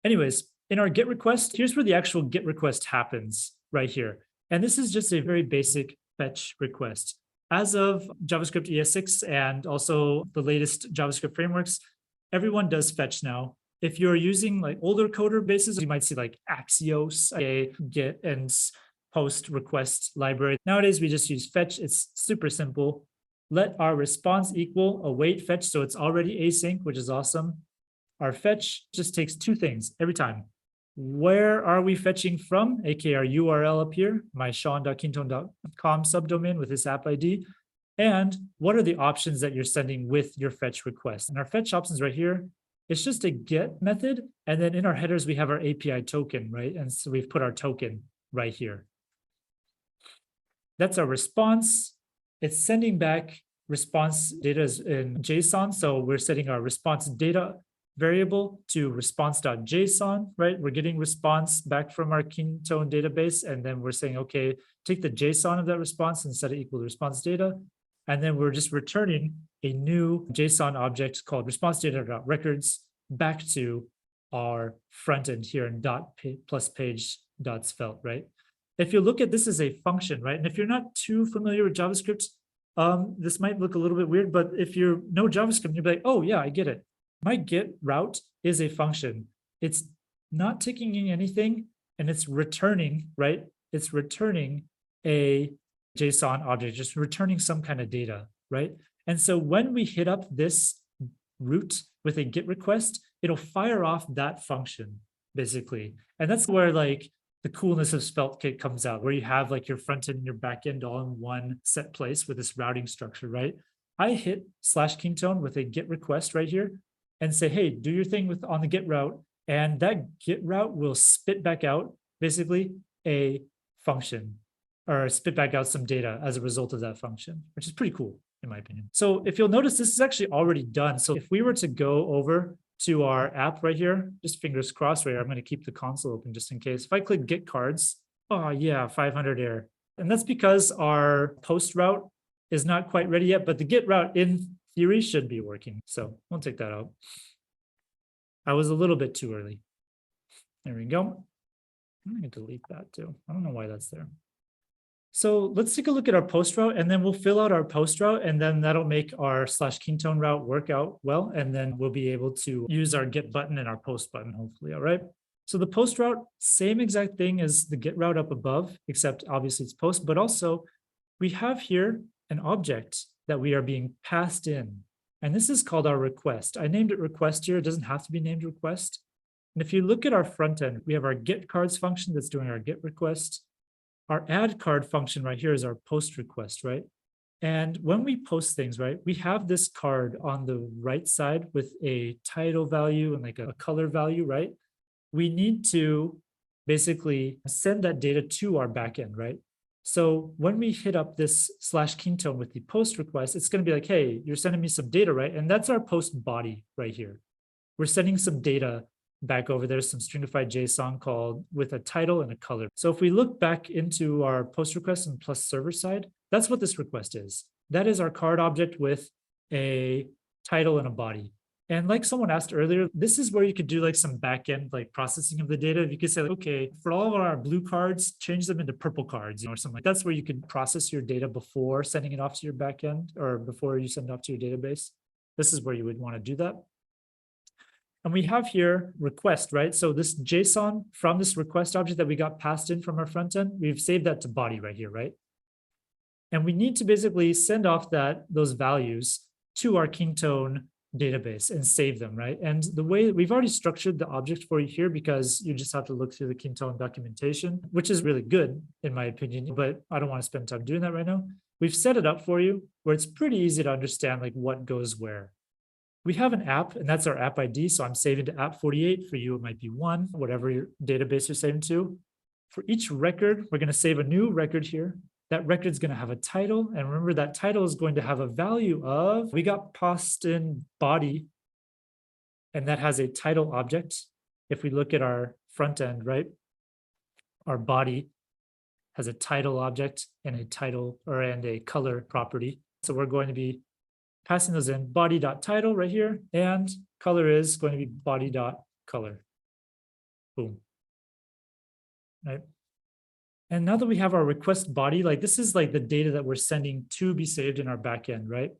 Anyways, in our GET request, here's where the actual GET request happens right here. And this is just a very basic fetch request. As of JavaScript ES6 and also the latest JavaScript frameworks, everyone does fetch now. If you're using like older coder bases, you might see like Axios, a get and post request library. Nowadays, we just use fetch. It's super simple. Let our response equal await fetch. So it's already async, which is awesome. Our fetch just takes two things every time. Where are we fetching from? AKA our URL up here, my sean.kintone.com subdomain with this app ID. And what are the options that you're sending with your fetch request? And our fetch options right here, it's just a get method. And then in our headers, we have our API token, right? And so we've put our token right here. That's our response. It's sending back response data in JSON. So we're setting our response data variable to response.json, right? We're getting response back from our Kintone database. And then we're saying, okay, take the JSON of that response and set it equal to response data. And then we're just returning a new JSON object called response data.records back to our front end here in plus page.svelte, right? If you look at this as a function, right? And if you're not too familiar with JavaScript, this might look a little bit weird, but if you know JavaScript, you'll be like, oh yeah, I get it. My get route is a function. It's not taking in anything and it's returning, right? It's returning a JSON object, just returning some kind of data, right? And so when we hit up this route with a GET request, it'll fire off that function, basically. And that's where like the coolness of SvelteKit comes out, where you have like your front end and your back end all in one set place with this routing structure, right? I hit /Kintone with a GET request right here and say, hey, do your thing with on the GET route. And that GET route will spit back out basically a function, or spit back out some data as a result of that function, which is pretty cool in my opinion. So if you'll notice, this is actually already done. So if we were to go over to our app right here, just fingers crossed right here, I'm going to keep the console open just in case. If I click get cards, oh yeah, 500 error. And that's because our post route is not quite ready yet, but the get route in theory should be working. So we'll take that out. I was a little bit too early. There we go. I'm going to delete that too. I don't know why that's there. So let's take a look at our post route, and then we'll fill out our post route, and then that'll make our /Kintone route work out well. And then we'll be able to use our get button and our post button, hopefully. All right. So the post route, same exact thing as the get route up above, except obviously it's post, but also we have here an object that we are being passed in. And this is called our request. I named it request here. It doesn't have to be named request. And if you look at our front end, we have our get cards function that's doing our get request. Our add card function right here is our post request, right? And when we post things, right, we have this card on the right side with a title value and like a color value, right? We need to basically send that data to our backend, right? So when we hit up this /Kintone with the post request, it's going to be like, hey, you're sending me some data, right? And that's our post body right here. We're sending some data back over there, some stringified JSON called with a title and a color. So if we look back into our post request and plus server side, that's what this request is. That is our card object with a title and a body. And like someone asked earlier, this is where you could do like some backend like processing of the data. You could say, like, okay, for all of our blue cards, change them into purple cards, or something like that. That's where you could process your data before sending it off to your backend or before you send it off to your database. This is where you would want to do that. And we have here request, right? So this JSON from this request object that we got passed in from our front end, we've saved that to body right here, right? And we need to basically send off those values to our Kintone database and save them, right? And the way we've already structured the object for you here, because you just have to look through the Kintone documentation, which is really good in my opinion, but I don't want to spend time doing that right now. We've set it up for you where it's pretty easy to understand like what goes where. We have an app, and that's our app ID. So I'm saving to app 48. For you, it might be 1, whatever your database you're saving to. For each record, we're going to save a new record here. That record is going to have a title. And remember, that title is going to have a value of, we got passed in body, and that has a title object. If we look at our front end, right, our body has a title object and a title and a color property. So we're going to be passing those in body.title right here, and color is going to be body.color. Boom. Right. And now that we have our request body, like this is like the data that we're sending to be saved in our backend, right?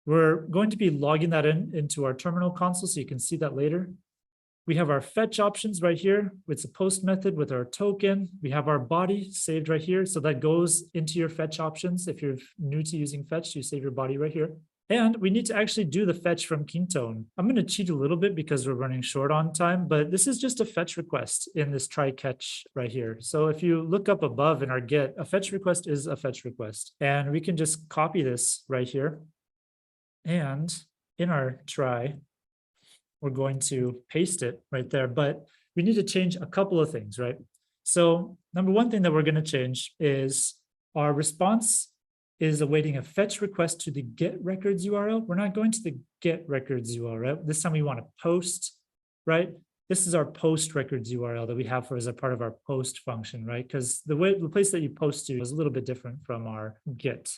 We're going to be logging that into our terminal console so you can see that later. We have our fetch options right here. It's a post method with our token. We have our body saved right here. So that goes into your fetch options. If you're new to using fetch, you save your body right here. And we need to actually do the fetch from Kintone. I'm going to cheat a little bit because we're running short on time, but this is just a fetch request in this try catch right here. So if you look up above in our get, a fetch request is a fetch request. And we can just copy this right here. And in our try, we're going to paste it right there, but we need to change a couple of things, right? So number one thing that we're going to change is our response is awaiting a fetch request to the get records URL. We're not going to the get records URL. This time we want to post, right? This is our post records URL that we have for as a part of our post function, right? Because the place that you post to is a little bit different from our get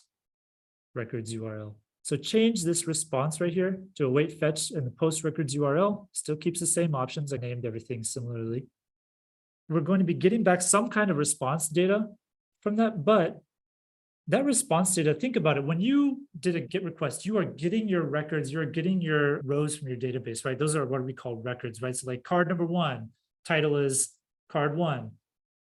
records URL. So change this response right here to await fetch and the post records URL. Still keeps the same options. I named everything similarly. We're going to be getting back some kind of response data from that, but that response data, think about it. When you did a GET request, you are getting your records, you're getting your rows from your database, right? Those are what we call records, right? So like card number 1, title is card 1,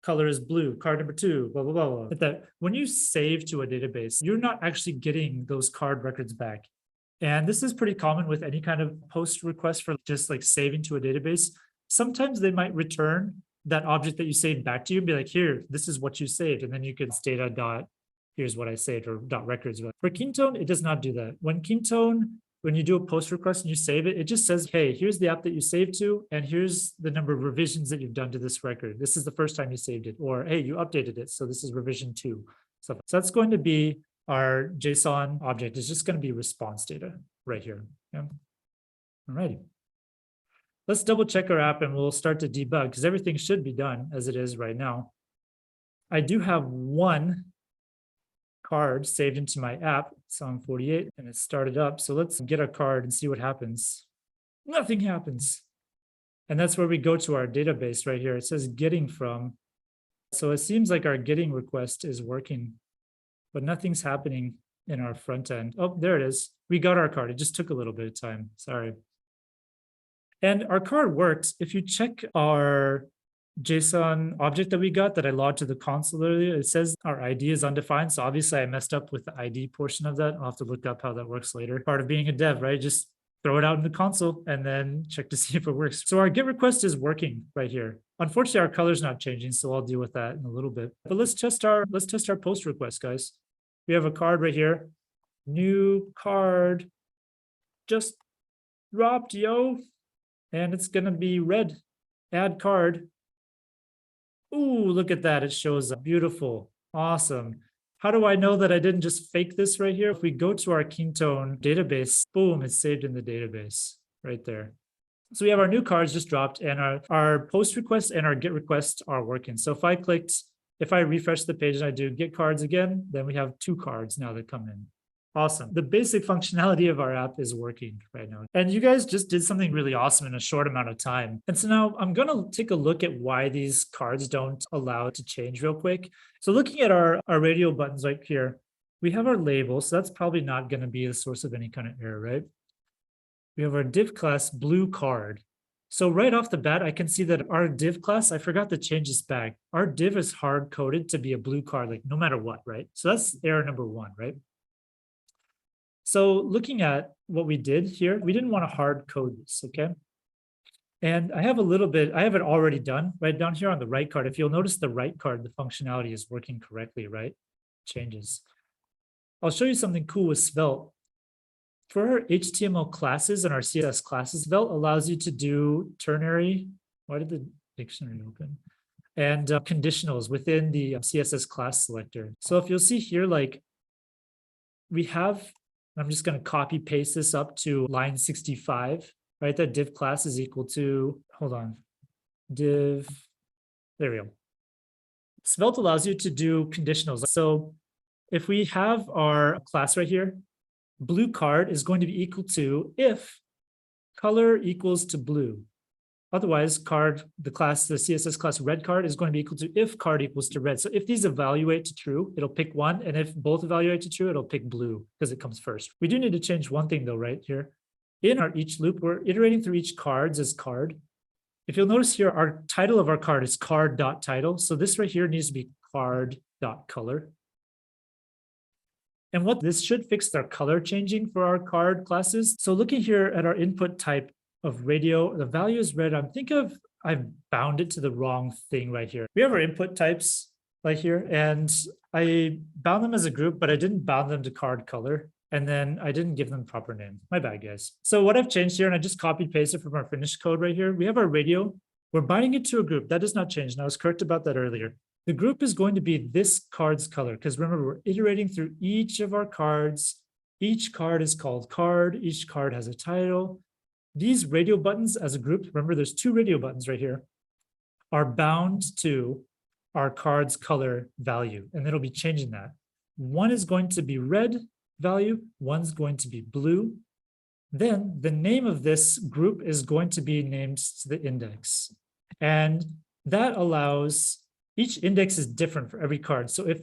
color is blue, card number 2, blah, blah, blah, blah. But that when you save to a database, you're not actually getting those card records back. And this is pretty common with any kind of post request for just like saving to a database. Sometimes they might return that object that you saved back to you and be like, here, this is what you saved. And then you could data dot, here's what I saved, or dot records. For Kintone, it does not do that. When you do a post request and you save it, it just says, hey, here's the app that you saved to, and here's the number of revisions that you've done to this record. This is the first time you saved it, or hey, you updated it, so this is revision 2. So that's going to be our JSON object. It's just going to be response data right here. Yeah. All righty. Let's double check our app and we'll start to debug because everything should be done as it is right now. I do have one card saved into my app, Song 48, and it's started up. So let's get our card and see what happens. Nothing happens. And that's where we go to our database right here. It says getting from. So it seems like our getting request is working, but nothing's happening in our front end. Oh, there it is. We got our card. It just took a little bit of time. Sorry. And our card works. If you check our JSON object that we got that I logged to the console earlier, it says our ID is undefined. So obviously I messed up with the ID portion of that. I'll have to look up how that works later. Part of being a dev, right? Just throw it out in the console and then check to see if it works. So our GET request is working right here. Unfortunately, our color's not changing, so I'll deal with that in a little bit. But let's test our post request, guys. We have a card right here. New card just dropped, yo. And it's gonna be red. Add card. Ooh, look at that. It shows up. Beautiful. Awesome. How do I know that I didn't just fake this right here? If we go to our Kintone database, boom, it's saved in the database right there. So we have our new cards just dropped, and our post request and our GET request are working. So if I refresh the page and I do GET cards again, then we have 2 cards now that come in. Awesome. The basic functionality of our app is working right now. And you guys just did something really awesome in a short amount of time. And so now I'm going to take a look at why these cards don't allow it to change real quick. So looking at our radio buttons right here, we have our label. So that's probably not going to be the source of any kind of error, right? We have our div class blue card. So right off the bat, I can see that our div class, I forgot to change this back. Our div is hard coded to be a blue card, like no matter what, right? So that's error number 1, right? So looking at what we did here, we didn't want to hard code this, okay? And I have it already done right down here on the right card. If you'll notice the right card, the functionality is working correctly, right? Changes. I'll show you something cool with Svelte. For our HTML classes and our CSS classes, Svelte allows you to do ternary, why did the dictionary open? And conditionals within the CSS class selector. So if you'll see here, like we have, I'm just going to copy paste this up to line 65, right? That div class is equal to, hold on, div, there we go. Svelte allows you to do conditionals. So if we have our class right here, blue card is going to be equal to if color equals to blue. Otherwise, the CSS class red card is going to be equal to if card equals to red. So if these evaluate to true, it'll pick one. And if both evaluate to true, it'll pick blue because it comes first. We do need to change one thing though, right here. In our each loop, we're iterating through each cards as card. If you'll notice here, our title of our card is card.title. So this right here needs to be card.color. And what this should fix our color changing for our card classes. So looking here at our input type of radio, the value is red. I've bound it to the wrong thing right here. We have our input types right here, and I bound them as a group, but I didn't bound them to card color. And then I didn't give them proper name. My bad, guys. So what I've changed here, and I just copied pasted from our finished code right here. We have our radio. We're binding it to a group. That does not change. And I was correct about that earlier. The group is going to be this card's color, because remember, we're iterating through each of our cards. Each card is called card. Each card has a title. These radio buttons as a group, remember there's 2 radio buttons right here, are bound to our card's color value, and it'll be changing that. One is going to be red value, one's going to be blue. Then the name of this group is going to be named to the index. And that allows, each index is different for every card. So if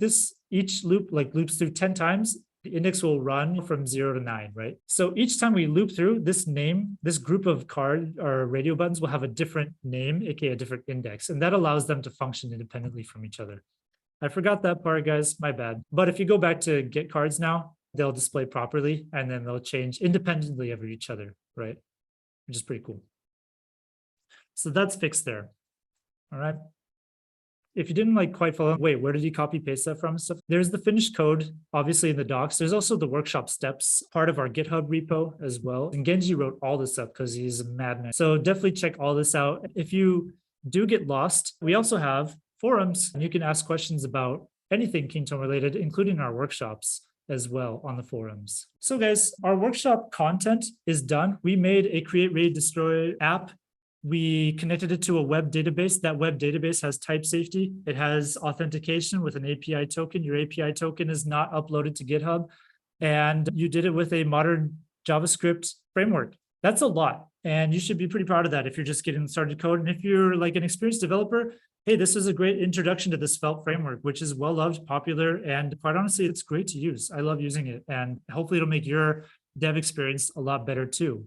each loop loops through 10 times, the index will run from 0 to 9, right? So each time we loop through this group of card or radio buttons will have a different name, aka a different index. And that allows them to function independently from each other. I forgot that part, guys, my bad. But if you go back to get cards now, they'll display properly and then they'll change independently of each other, right? Which is pretty cool. So that's fixed there. All right. If you didn't quite follow, wait, where did you copy paste that from? Stuff. There's the finished code, obviously in the docs. There's also the workshop steps, part of our GitHub repo as well. And Genji wrote all this up because he's a madman. So definitely check all this out. If you do get lost, we also have forums, and you can ask questions about anything Kintone related, including our workshops as well on the forums. So guys, our workshop content is done. We made a create, read, destroy app. We connected it to a web database. That web database has type safety. It has authentication with an API token. Your API token is not uploaded to GitHub. And you did it with a modern JavaScript framework. That's a lot. And you should be pretty proud of that if you're just getting started code. And if you're like an experienced developer, hey, this is a great introduction to the Svelte framework, which is well-loved, popular, and quite honestly, it's great to use. I love using it. And hopefully it'll make your dev experience a lot better too.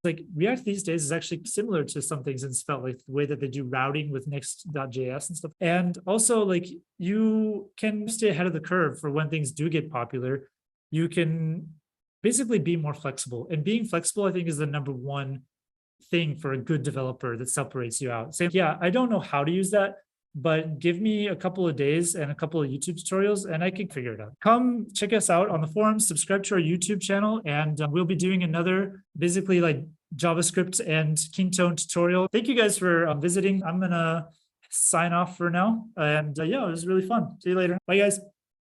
Like React these days is actually similar to some things in Svelte, like the way that they do routing with next.js and stuff. And also like you can stay ahead of the curve for when things do get popular. You can basically be more flexible. And being flexible, I think, is the number one thing for a good developer that separates you out. Say, yeah, I don't know how to use that, but give me a couple of days and a couple of YouTube tutorials and I can figure it out. Come check us out on the forums, subscribe to our YouTube channel, and we'll be doing another basically like JavaScript and Kintone tutorial. Thank you guys for visiting. I'm gonna sign off for now. And yeah, it was really fun. See you later. Bye guys.